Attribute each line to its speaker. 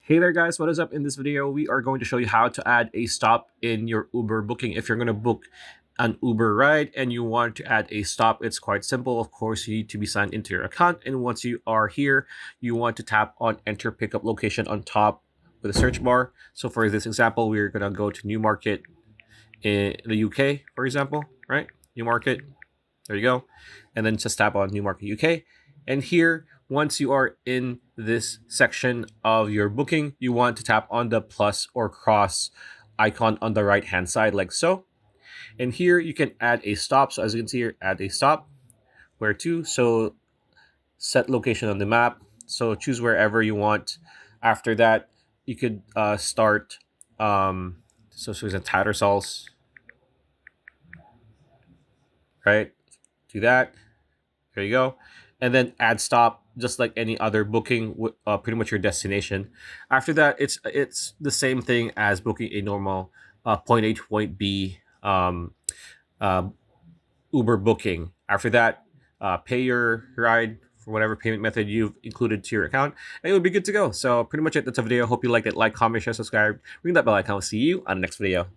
Speaker 1: Hey there guys, what is up? In this video, we are going to show you how to add a stop in your Uber booking. If you're going to book an Uber ride and you want to add a stop, it's quite simple. Of course, you need to be signed into your account. And once you are here, you want to tap on enter pickup location on top with a search bar. So for this example, we're going to go to Newmarket in the UK, for example, right? Newmarket, there you go. And then just tap on Newmarket UK. And here, once you are in this section of your booking, you want to tap on the plus or cross icon on the right hand side like so. And here you can add a stop. So as you can see here, add a stop. Where to? So set location on the map. So choose wherever you want. After that, you could start. So it's a Tattersalls, right? Do that. There you go. And then add stop, just like any other booking, pretty much your destination. After that, it's the same thing as booking a normal point A to point B uh, Uber booking. After that, pay your ride for whatever payment method you've included to your account, and you'll be good to go. So pretty much it. That's a video. Hope you liked it. Like, comment, share, subscribe. Ring that bell icon. I'll see you on the next video.